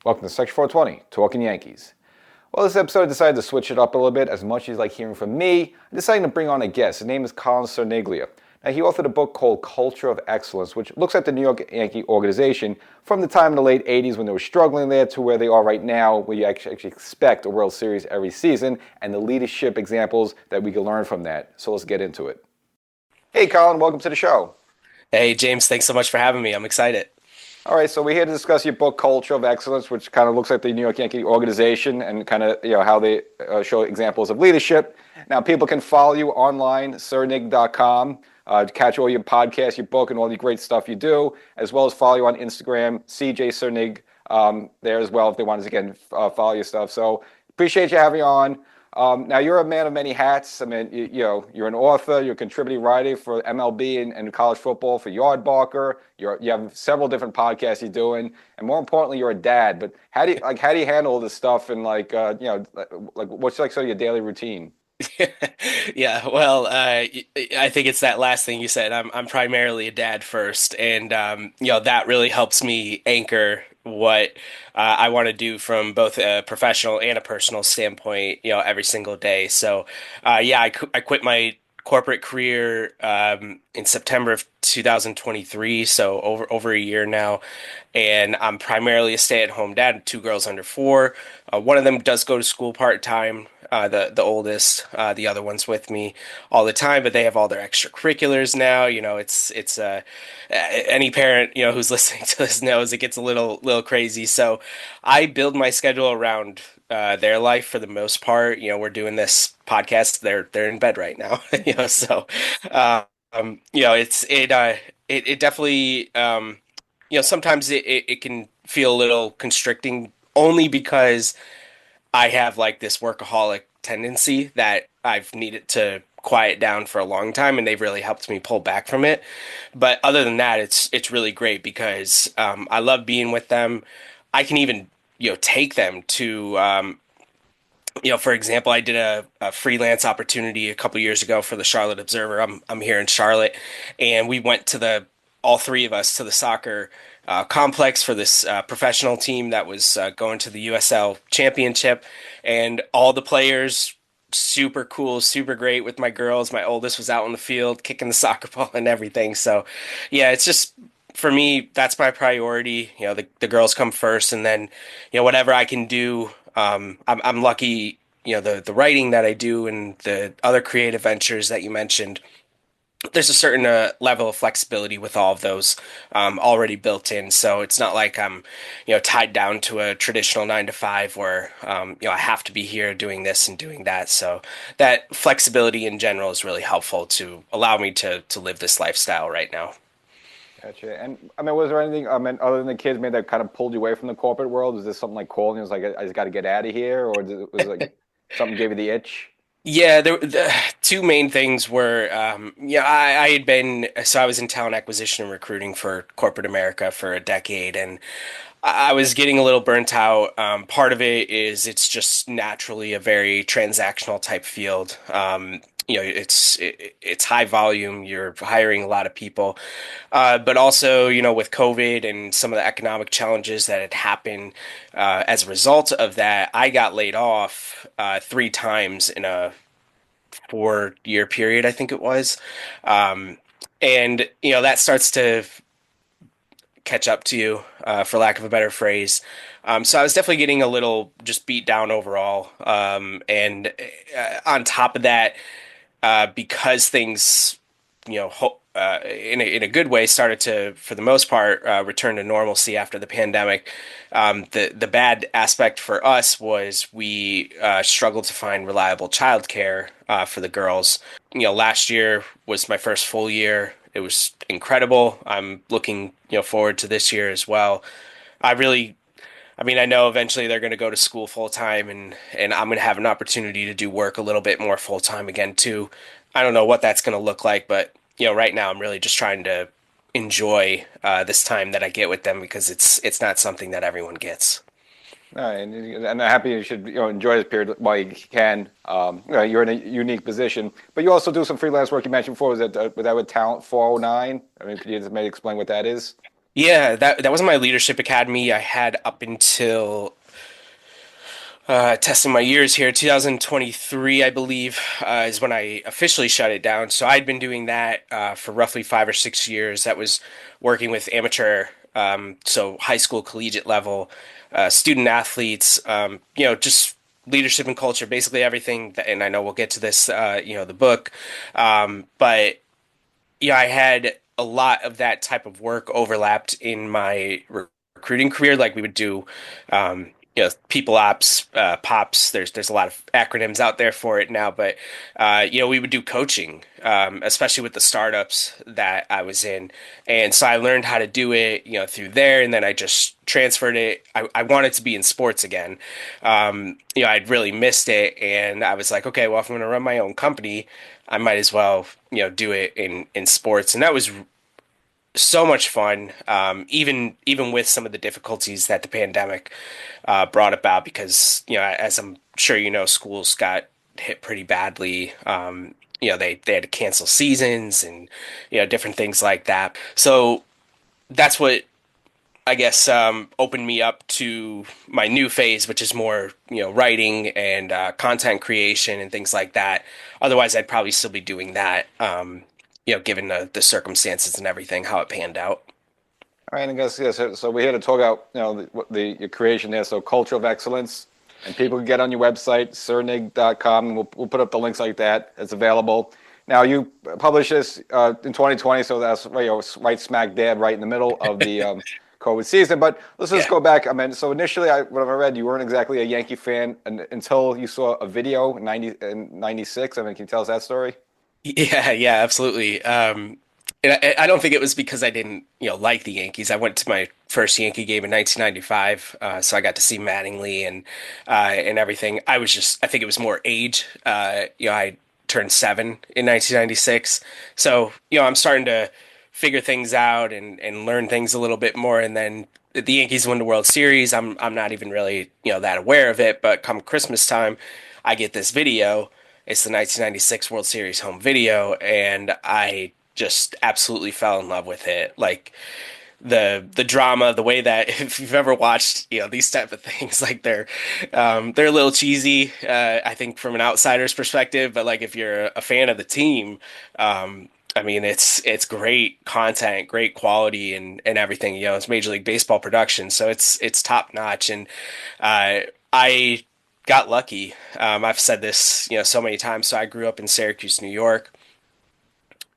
Welcome to Section 420, Talkin Yankees. Well, this episode I decided to switch it up a little bit. As much as you like hearing from me, I decided to bring on a guest. His name is Colin Cerniglia. Now, he authored a book called Culture of Excellence, which looks at the New York Yankee organization from the time in the late 80s when they were struggling there to where they are right now, where you actually expect a World Series every season, and the leadership examples that we can learn from that. So let's get into it. Hey, Colin, welcome to the show. Hey, James, thanks so much for having me. I'm excited. All right, so we're here to discuss your book, Culture of Excellence, which kind of looks at the New York Yankee organization and kind of how they show examples of leadership. Now, people can follow you online, cernig.com, to catch all your podcasts, your book, and all the great stuff you do, as well as follow you on Instagram, CJ Cernig, there as well if they want to again follow your stuff. So appreciate you having you on. Now you're a man of many hats. I mean, you're an author, you're a contributing writer for MLB and college football for Yardbarker. You have several different podcasts you're doing, and more importantly, you're a dad. But how do you handle all this stuff and what's like sort of your daily routine? Yeah, well, I think it's that last thing you said. I'm primarily a dad first, and that really helps me anchor what I want to do from both a professional and a personal standpoint, every single day. So, yeah, I quit my corporate career in September of 2023, so over a year now, and I'm primarily a stay-at-home dad, two girls under four. One of them does go to school part-time. The oldest, the other one's with me all the time, but they have all their extracurriculars now. It's any parent who's listening to this knows it gets a little crazy. So I build my schedule around their life for the most part. We're doing this podcast. They're in bed right now. So it definitely sometimes it can feel a little constricting only because I have like this workaholic tendency that I've needed to quiet down for a long time, and they've really helped me pull back from it. But other than that, it's really great because I love being with them. I can even take them to for example, I did a freelance opportunity a couple years ago for the Charlotte Observer. I'm here in Charlotte, and we went to the all three of us to the soccer complex for this professional team that was going to the USL Championship, and all the players super cool, super great with my girls. My oldest was out on the field kicking the soccer ball and everything. So, yeah, it's just for me that's my priority. The girls come first, and then whatever I can do. I'm lucky. The writing that I do and the other creative ventures that you mentioned, there's a certain level of flexibility with all of those already built in. So it's not like I'm, tied down to a traditional 9 to 5 where, I have to be here doing this and doing that. So that flexibility in general is really helpful to allow me to live this lifestyle right now. Gotcha. And I mean, was there anything, I mean, other than the kids, maybe that kind of pulled you away from the corporate world? Was this something like calling? It was like, I just got to get out of here, or was it like something gave you the itch? Yeah, the two main things were, I had been, so I was in talent acquisition and recruiting for corporate America for a decade, and I was getting a little burnt out. Part of it is it's just naturally a very transactional type field. It's high volume. You're hiring a lot of people, but also with COVID and some of the economic challenges that had happened as a result of that, I got laid off 3 times in a 4 year period, I think it was, and that starts to catch up to you, for lack of a better phrase. So I was definitely getting a little just beat down overall. And on top of that, because things, in a good way, started to, for the most part, return to normalcy after the pandemic. The bad aspect for us was we struggled to find reliable childcare for the girls. Last year was my first full year. It was incredible. I'm looking, forward to this year as well. I really I mean, I know eventually they're going to go to school full time, and I'm going to have an opportunity to do work a little bit more full time again too. I don't know what that's going to look like, but right now I'm really just trying to enjoy this time that I get with them because it's not something that everyone gets. No, and I'm happy you should enjoy this period while you can. You're in a unique position, but you also do some freelance work. You mentioned before was that with Talent 409? I mean, could you just maybe explain what that is? Yeah, that was my leadership academy I had up until testing my years here. 2023, I believe, is when I officially shut it down. So I'd been doing that for roughly 5 or 6 years. That was working with amateur, so high school, collegiate level student athletes. Just leadership and culture, basically everything. That, and I know we'll get to this, the book, but yeah, I had a lot of that type of work overlapped in my recruiting career. Like we would do, people ops, pops. There's a lot of acronyms out there for it now, but we would do coaching, especially with the startups that I was in, and so I learned how to do it, through there, and then I just transferred it. I wanted to be in sports again. I'd really missed it, and I was like, okay, well, if I'm going to run my own company, I might as well, do it in sports, and that was so much fun. Even with some of the difficulties that the pandemic brought about, because as I'm sure schools got hit pretty badly. They had to cancel seasons and different things like that. So that's what I guess opened me up to my new phase, which is more writing and content creation and things like that. Otherwise, I'd probably still be doing that, given the circumstances and everything, how it panned out. All right, I guess yes. So we're here to talk about your creation there. So culture of excellence, and people can get on your website cernig.com, and we'll put up the links like that. It's available. Now you published this in 2020, so that's right smack dab right in the middle of the COVID season. But let's just Yeah. go back. I mean, so initially, what I read, you weren't exactly a Yankee fan until you saw a video in '96. I mean, can you tell us that story? Yeah, yeah, absolutely. And I don't think it was because I didn't, like the Yankees. I went to my first Yankee game in 1995, so I got to see Mattingly and everything. I think it was more age. I turned 7 in 1996, so I'm starting to figure things out and learn things a little bit more. And then the Yankees win the World Series. I'm not even really that aware of it, but come Christmas time, I get this video. It's the 1996 World Series home video, and I just absolutely fell in love with it. Like the drama, the way that if you've ever watched these type of things, like they're a little cheesy, I think from an outsider's perspective, but like if you're a fan of the team, I mean it's great content, great quality, and everything. It's Major League Baseball production, so it's top notch, and I got lucky. I've said this so many times. So I grew up in Syracuse, New York,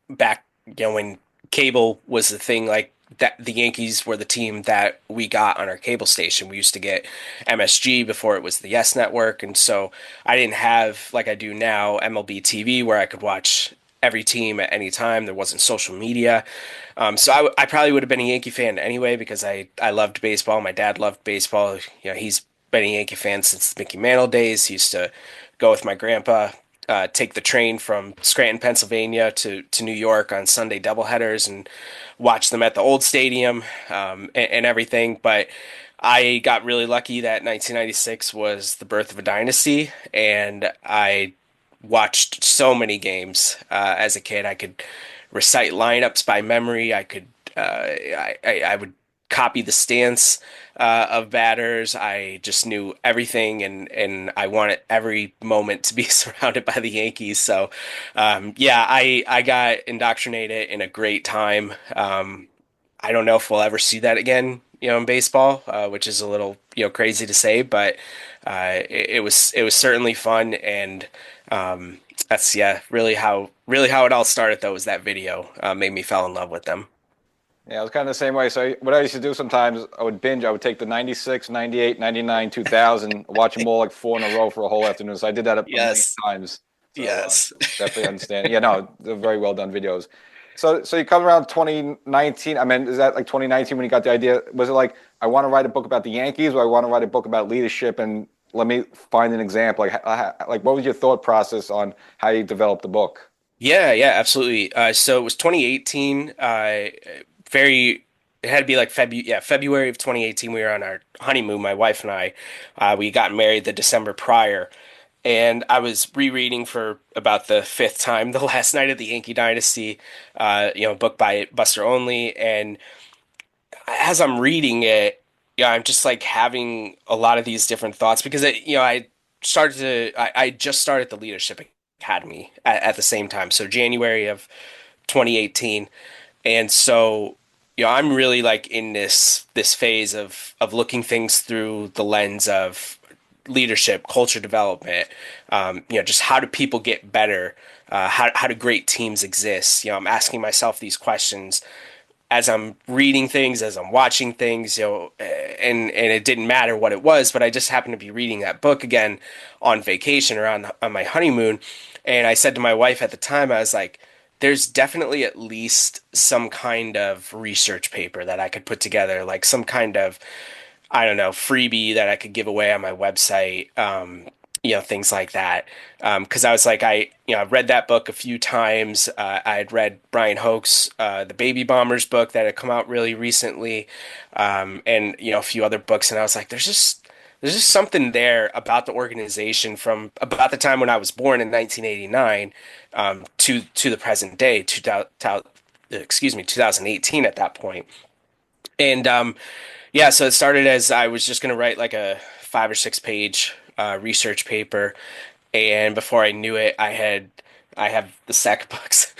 back when cable was the thing. Like that, the Yankees were the team that we got on our cable station. We used to get MSG before it was the Yes Network, and so I didn't have, like I do now, MLB TV where I could watch every team at any time. There wasn't social media, so I probably would have been a Yankee fan anyway because I loved baseball. My dad loved baseball. He's been a Yankee fan since the Mickey Mantle days. He used to go with my grandpa, take the train from Scranton, Pennsylvania to New York on Sunday doubleheaders and watch them at the old stadium, and everything. But I got really lucky that 1996 was the birth of a dynasty, and I watched so many games as a kid. I could recite lineups by memory. I could I would copy the stance of batters. I just knew everything, and I wanted every moment to be surrounded by the Yankees. So, yeah, I got indoctrinated in a great time. I don't know if we'll ever see that again, in baseball, which is a little crazy to say, but it was certainly fun, and that's yeah really how it all started. Though was that video made me fall in love with them. Yeah, it was kind of the same way. So what I used to do sometimes, I would binge. I would take the '96, '98, '99, 2000, watch them all like four in a row for a whole afternoon. So I did that a million Yes, times. So yes. definitely understand. Yeah, no, they're very well done videos. So you come around 2019. I mean, is that like 2019 when you got the idea? Was it like I want to write a book about the Yankees, or I want to write a book about leadership, and let me find an example? Like what was your thought process on how you developed the book? Yeah, yeah, absolutely. So it was 2018. Very, it had to be like February of 2018. We were on our honeymoon, my wife and I. We got married the December prior, and I was rereading for about the fifth time The Last Night of the Yankee Dynasty, book by Buster Olney, and as I'm reading it, yeah, I'm just like having a lot of these different thoughts because I just started the Leadership Academy at the same time. So January of 2018. And so, I'm really like in this phase of looking things through the lens of leadership, culture development, just how do people get better? How do great teams exist? I'm asking myself these questions as I'm reading things, as I'm watching things, and it didn't matter what it was, but I just happened to be reading that book again on vacation or on my honeymoon, and I said to my wife at the time, I was like, "There's definitely at least some kind of research paper that I could put together, like some kind of I don't know, freebie that I could give away on my website, things like that. Because I was like, I've read that book a few times. I had read Brian Hoke's The Baby Bombers book that had come out really recently, and a few other books, and I was like, there's just something there about the organization from about the time when I was born in 1989 to the present day, 2018 at that point. And yeah, so it started as I was just going to write like a 5 or 6 page research paper, and before I knew it, I have the SEC books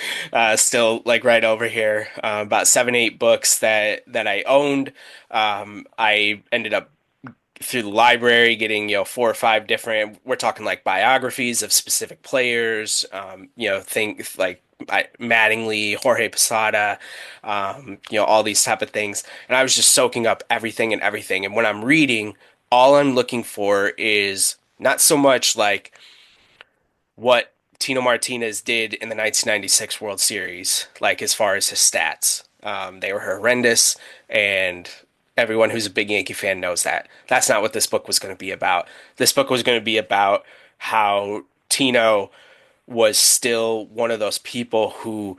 still like right over here, about 7, 8 books that I owned. I ended up through the library getting 4 or 5 different. We're talking like biographies of specific players, things like Mattingly, Jorge Posada, all these type of things. And I was just soaking up everything and everything. And when I'm reading, all I'm looking for is not so much like what Tino Martinez did in the 1996 World Series, like as far as his stats. They were horrendous, and everyone who's a big Yankee fan knows that. That's not what this book was going to be about. This book was going to be about how Tino was still one of those people who,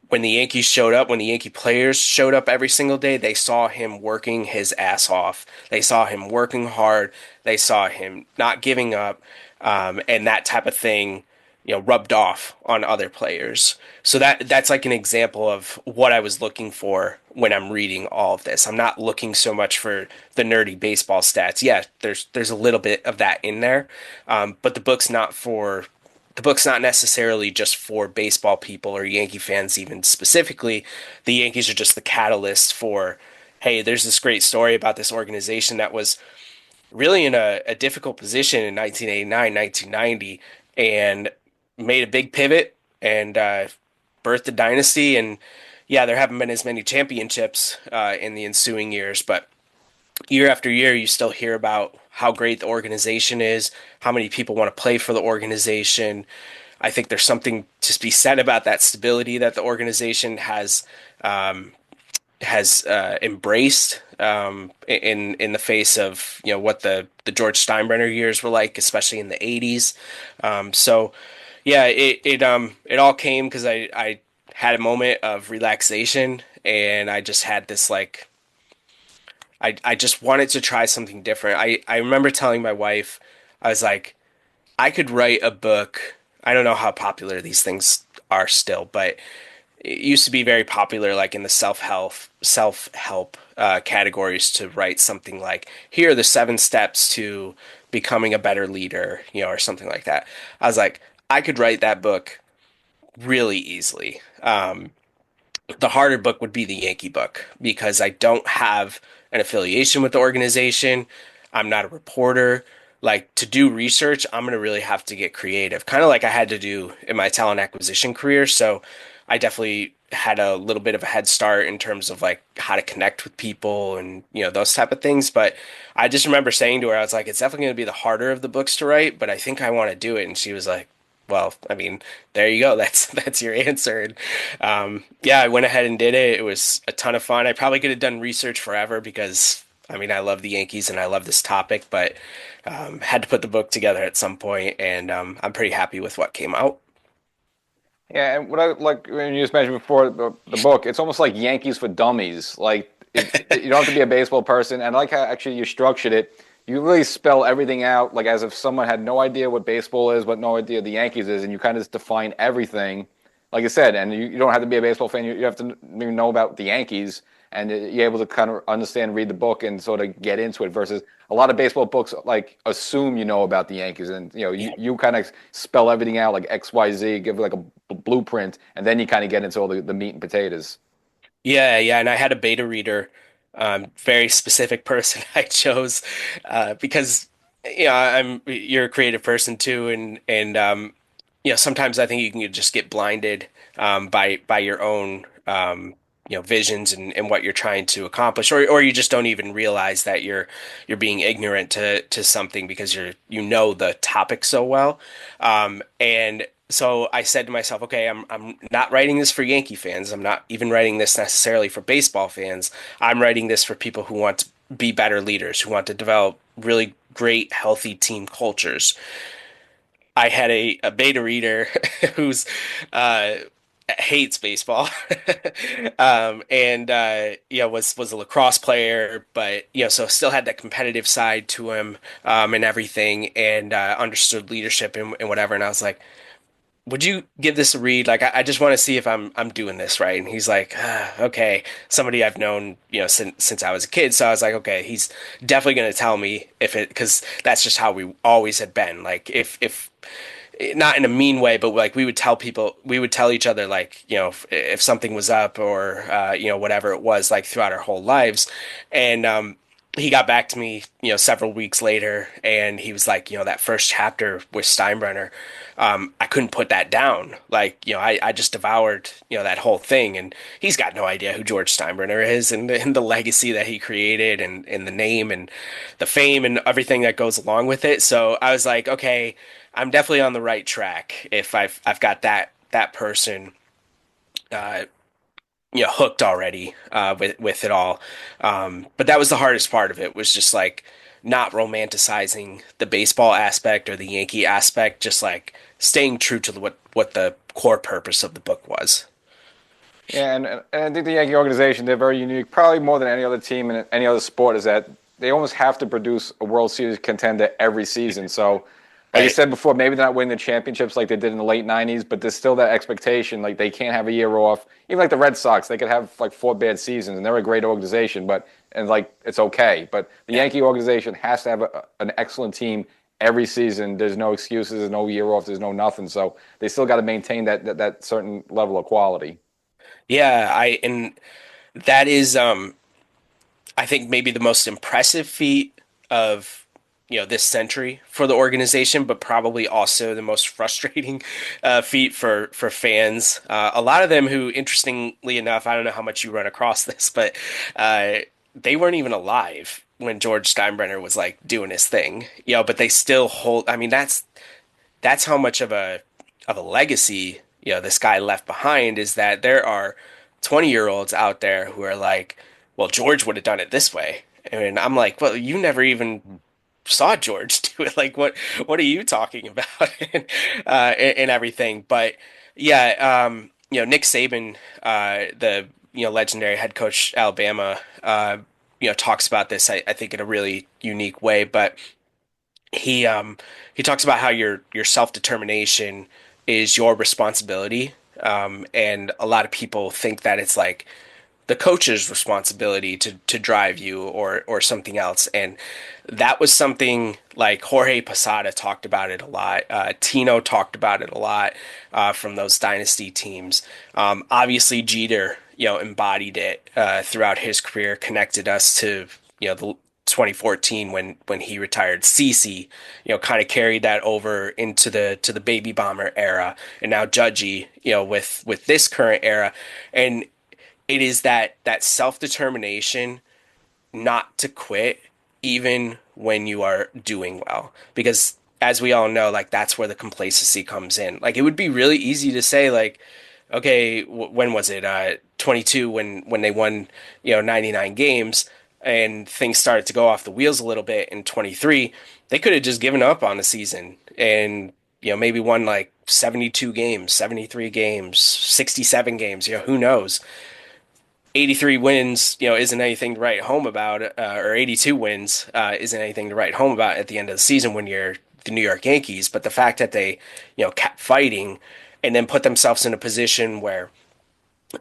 when the Yankees showed up, when the Yankee players showed up every single day, they saw him working his ass off. They saw him working hard. They saw him not giving up, and that type of thing, rubbed off on other players. So that's like an example of what I was looking for when I'm reading all of this. I'm not looking so much for the nerdy baseball stats. Yeah, there's a little bit of that in there, but the book's not necessarily just for baseball people or Yankee fans, even specifically. The Yankees are just the catalyst for, hey, there's this great story about this organization that was really in a difficult position in 1989, 1990, and made a big pivot and birthed a dynasty. And yeah, there haven't been as many championships in the ensuing years, but year after year, you still hear about how great the organization is, how many people want to play for the organization. I think there's something to be said about that stability that the organization has embraced in the face of what the George Steinbrenner years were like, especially in the '80s. So yeah, it all came because I had a moment of relaxation, and I just had this like I just wanted to try something different. I remember telling my wife, I was like, I could write a book. I don't know how popular these things are still, but it used to be very popular, like in the self help categories, to write something like, "Here are the 7 steps to becoming a better leader," or something like that. I was like, I could write that book really easily. The harder book would be the Yankee book because I don't have an affiliation with the organization. I'm not a reporter. Like, to do research, I'm going to really have to get creative, kind of like I had to do in my talent acquisition career. So I definitely had a little bit of a head start in terms of like how to connect with people and those type of things. But I just remember saying to her, I was like, it's definitely going to be the harder of the books to write, but I think I want to do it. And she was like, well, I mean, there you go. That's your answer. And yeah, I went ahead and did it. It was a ton of fun. I probably could have done research forever because I mean, I love the Yankees and I love this topic, but had to put the book together at some point, and I'm pretty happy with what came out. Yeah, and what I like when you just mentioned before the book, it's almost like Yankees for dummies. Like you don't have to be a baseball person, and I like how actually you structured it. You really spell everything out, like as if someone had no idea what baseball is, but no idea the Yankees is, and you kind of just define everything, like I said. And you don't have to be a baseball fan; you have to maybe know about the Yankees, and you're able to kind of understand, read the book, and sort of get into it. Versus a lot of baseball books like assume you know about the Yankees, and you kind of spell everything out like XYZ, give like a blueprint, and then you kind of get into all the meat and potatoes. Yeah, yeah, and I had a beta reader, very specific person I chose, because you're a creative person too, and sometimes I think you can just get blinded by your own visions and what you're trying to accomplish, or you just don't even realize that you're being ignorant to something because you know the topic so well, and so I said to myself, okay, I'm not writing this for Yankee fans. I'm not even writing this necessarily for baseball fans. I'm writing this for people who want to be better leaders, who want to develop really great, healthy team cultures. I had a beta reader who's uh, hates baseball, and was a lacrosse player, but so still had that competitive side to him, and everything, and understood leadership and whatever. And I was like, would you give this a read? Like, I just want to see if I'm doing this right. And he's like, okay, somebody I've known, since I was a kid. So I was like, okay, he's definitely going to tell me if it, because that's just how we always had been. Like, if not in a mean way, but like we would tell each other, like, if something was up or, whatever it was, like throughout our whole lives. And, he got back to me, several weeks later, and he was like, that first chapter with Steinbrenner, I couldn't put that down. Like, I just devoured, that whole thing. And he's got no idea who George Steinbrenner is and the legacy that he created and the name and the fame and everything that goes along with it. So I was like, okay, I'm definitely on the right track if I've got that person uh, hooked already with it all. But that was the hardest part of it, was just like not romanticizing the baseball aspect or the Yankee aspect, just like staying true to what the core purpose of the book was. Yeah, and I think the Yankee organization, they're very unique, probably more than any other team in any other sport, is that they almost have to produce a World Series contender every season. So, like you Right. said before, maybe they're not winning the championships like they did in the late 90s, but there's still that expectation. Like, they can't have a year off. Even like the Red Sox, they could have like 4 bad seasons, and they're a great organization, and like it's okay. But the Yeah. Yankee organization has to have an excellent team every season. There's no excuses, there's no year off, there's no nothing. So they still got to maintain that certain level of quality. Yeah, and that is I think maybe the most impressive feat of this century for the organization, but probably also the most frustrating feat for fans. A lot of them who, interestingly enough, I don't know how much you run across this, but uh, they weren't even alive when George Steinbrenner was like doing his thing, but they still hold. I mean, that's how much of a legacy this guy left behind, is that there are 20-year-olds out there who are like, well, George would have done it this way. And I'm like, well, you never even saw George do it. Like, what are you talking about? And everything. But yeah, Nick Saban, the legendary head coach Alabama, talks about this, I think, in a really unique way. But he talks about how your self-determination is your responsibility. And a lot of people think that it's like the coach's responsibility to drive you or something else. And that was something like Jorge Posada talked about it a lot. Tino talked about it a lot from those dynasty teams. Obviously, Jeter, embodied it throughout his career, connected us to the 2014 when he retired. CC, kind of carried that over into the baby bomber era, and now Judgy, with this current era, and it is that self-determination not to quit even when you are doing well, because as we all know, like, that's where the complacency comes in. Like, it would be really easy to say, like, okay, when was it 22, when they won 99 games and things started to go off the wheels a little bit in 23, they could have just given up on the season and maybe won like 72 games, 73 games, 67 games, who knows. 83 wins, isn't anything to write home about, or 82 wins isn't anything to write home about at the end of the season when you're the New York Yankees. But the fact that they, kept fighting and then put themselves in a position where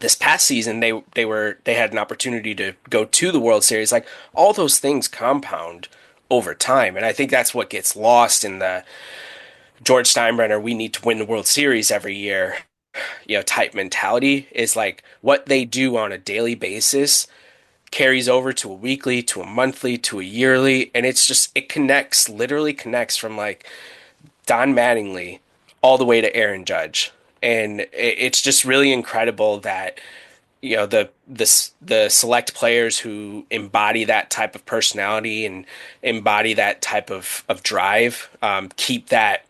this past season they had an opportunity to go to the World Series. Like all those things compound over time, and I think that's what gets lost in the George Steinbrenner we need to win the World Series every year, type mentality is like what they do on a daily basis carries over to a weekly, to a monthly, to a yearly, and it's just it connects, literally connects from like Don Mattingly all the way to Aaron Judge. And it's just really incredible that the select players who embody that type of personality and embody that type of drive, keep that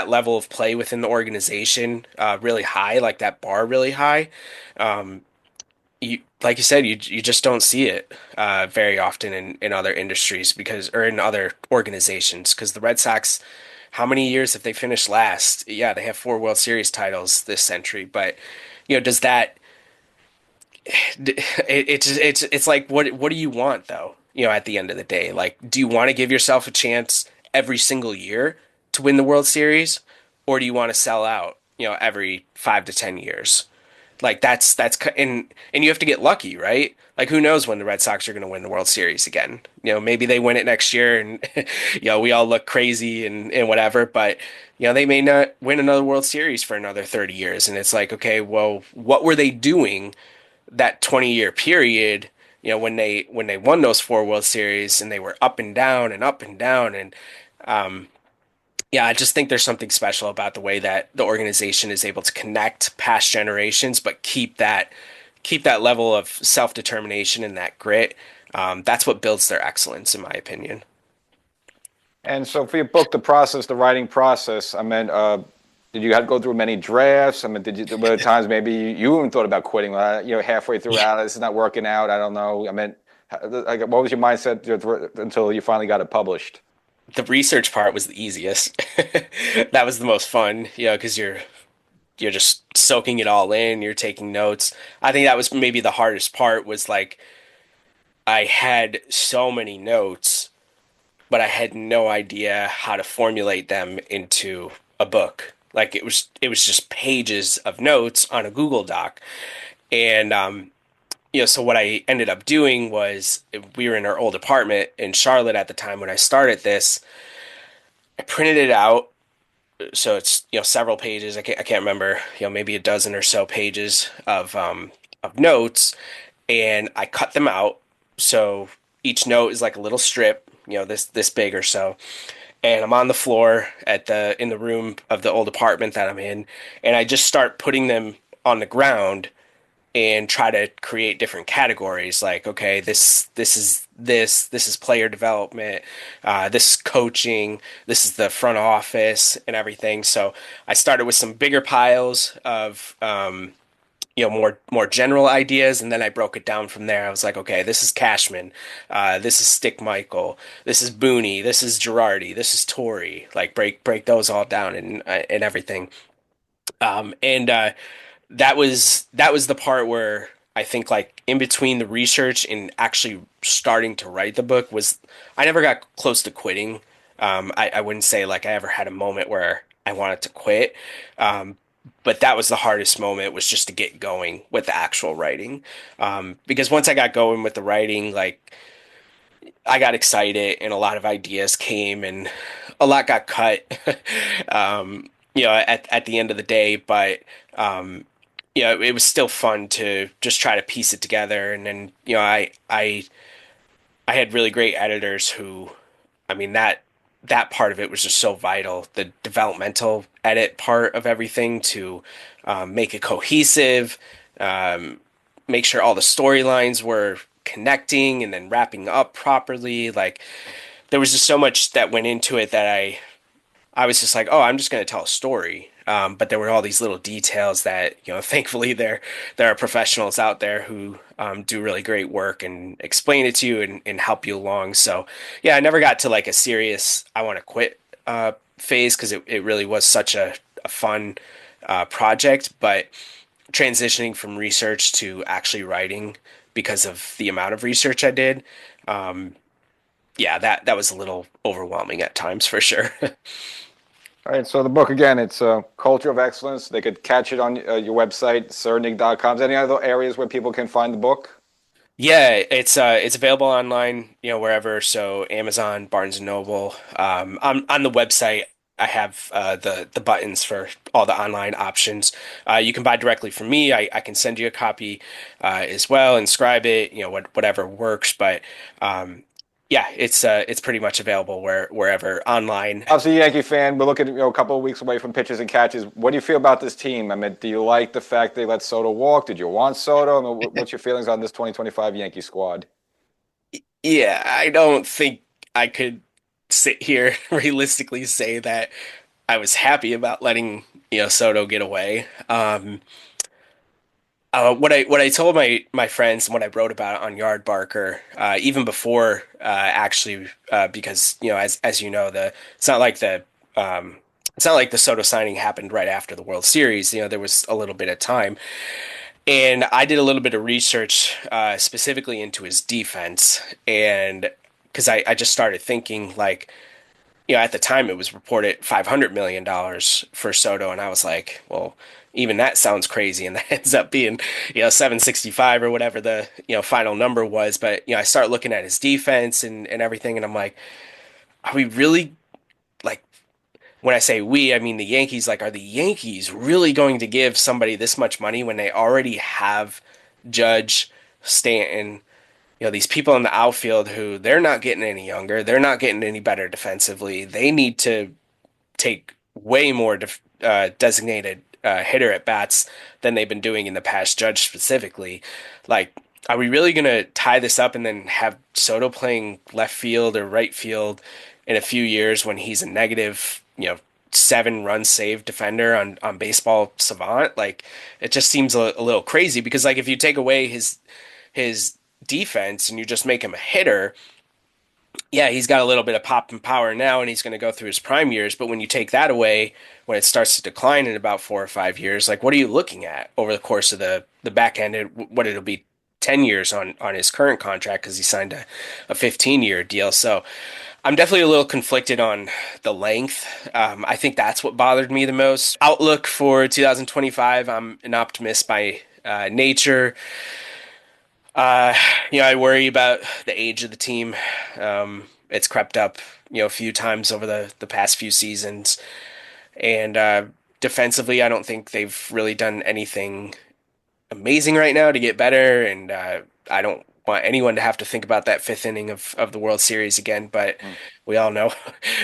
level of play within the organization really high, like that bar really high. Like you said, you just don't see it very often in other industries because or in other organizations because the Red Sox, how many years have they finished last? Yeah, they have 4 World Series titles this century, but does that it's like what do you want though? At the end of the day, like, do you want to give yourself a chance every single year to win the World Series, or do you want to sell out? Every 5 to 10 years. Like and you have to get lucky, right? Like who knows when the Red Sox are going to win the World Series again? Maybe they win it next year, and we all look crazy and whatever. But they may not win another World Series for another 30 years, and it's like, okay, well, what were they doing that 20-year period, when they won those 4 World Series and they were up and down and up and down and yeah, I just think there's something special about the way that the organization is able to connect past generations, but keep that level of self-determination and that grit. That's what builds their excellence, in my opinion. And so for your book, the writing process, I mean, did you have to go through many drafts? I mean, were there times maybe you even thought about quitting? Halfway through, this is not working out. I don't know. I mean, like, what was your mindset until you finally got it published? The research part was the easiest. That was the most fun, because you're just soaking it all in, you're taking notes. I think that was maybe the hardest part was like I had so many notes, but I had no idea how to formulate them into a book. Like it was just pages of notes on a Google Doc. And so what I ended up doing was we were in our old apartment in Charlotte at the time when I started this. I printed it out, so it's several pages. I can't remember, maybe a dozen or so pages of notes, and I cut them out. So each note is like a little strip, this big or so. And I'm on the floor in the room of the old apartment that I'm in, and I just start putting them on the ground and try to create different categories like, okay, this is player development, this is coaching, this is the front office and everything. So I started with some bigger piles of more general ideas, and then I broke it down from there. I was like, okay, this is Cashman, this is Stick Michael, this is Booney, this is Girardi, this is Torrey. Like break those all down and everything. And that was the part where I think like in between the research and actually starting to write the book was I never got close to quitting. I wouldn't say like I ever had a moment where I wanted to quit. But that was the hardest moment was just to get going with the actual writing. Because once I got going with the writing, like I got excited and a lot of ideas came and a lot got cut. At the end of the day, but it was still fun to just try to piece it together. And then, I had really great editors who, I mean, that part of it was just so vital. The developmental edit part of everything to make it cohesive, make sure all the storylines were connecting and then wrapping up properly. Like there was just so much that went into it that I was just like, oh, I'm just going to tell a story. But there were all these little details that, thankfully there are professionals out there who do really great work and explain it to you and help you along. So yeah, I never got to like a serious, I want to quit phase because it really was such a fun project. But transitioning from research to actually writing because of the amount of research I did, yeah, that was a little overwhelming at times for sure. All right, so the book again, it's Culture of Excellence. They could catch it on your website, cernig.com. Is there any other areas where people can find the book? Yeah, it's available online, wherever. So Amazon, Barnes and Noble. On the website, I have the buttons for all the online options. You can buy directly from me. I can send you a copy as well, inscribe it, whatever works. But yeah, it's pretty much available wherever online. Obviously, a Yankee fan. We're looking, a couple of weeks away from pitches and catches. What do you feel about this team? I mean, do you like the fact they let Soto walk? Did you want Soto? I mean, what's your feelings on this 2025 Yankee squad? Yeah, I don't think I could sit here realistically say that I was happy about letting Soto get away. What I told my friends and what I wrote about on Yard Barker, even before actually, because as you know, the it's not like the it's not like the Soto signing happened right after the World Series. There was a little bit of time, and I did a little bit of research specifically into his defense, and because I just started thinking like, at the time it was reported $500 million for Soto, and I was like, well, even that sounds crazy, and that ends up being 765 or whatever the final number was. But I start looking at his defense and everything, and I'm like, are we really like? When I say we, I mean the Yankees. Like, are the Yankees really going to give somebody this much money when they already have Judge, Stanton, these people in the outfield who they're not getting any younger, they're not getting any better defensively. They need to take way more designated hitter at bats than they've been doing in the past. Judge specifically, like, are we really gonna tie this up and then have Soto playing left field or right field in a few years when he's a negative, 7 run save defender on Baseball Savant? Like, it just seems a little crazy because like if you take away his defense and you just make him a hitter, yeah, he's got a little bit of pop and power now, and he's going to go through his prime years. But when you take that away, when it starts to decline in about 4 or 5 years, like what are you looking at over the course of the back end? What it'll be 10 years on his current contract because he signed a 15-year deal. So I'm definitely a little conflicted on the length. I think that's what bothered me the most. Outlook for 2025. I'm an optimist by nature. Uh, I worry about the age of the team. It's crept up, a few times over the past few seasons. And defensively, I don't think they've really done anything amazing right now to get better. And I don't want anyone to have to think about that fifth inning of the World Series again. But Mm. we all know,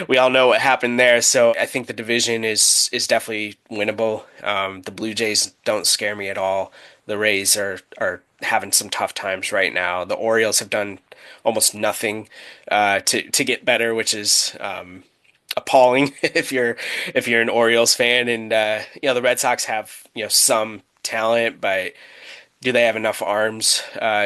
we all know what happened there. So I think the division is definitely winnable. The Blue Jays don't scare me at all. The Rays are having some tough times right now. The Orioles have done almost nothing to get better, which is appalling if you're an Orioles fan. And the Red Sox have some talent, but do they have enough arms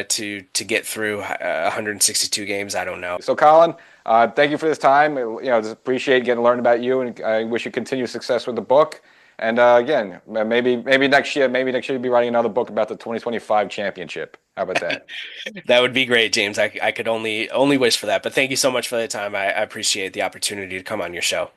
to get through 162 games? I don't know. So, Colin, thank you for this time. Just appreciate getting to learn about you, and I wish you continued success with the book. And again, maybe next year, you'll be writing another book about the 2025 championship. How about that? That would be great, James. I could only wish for that. But thank you so much for the time. I appreciate the opportunity to come on your show.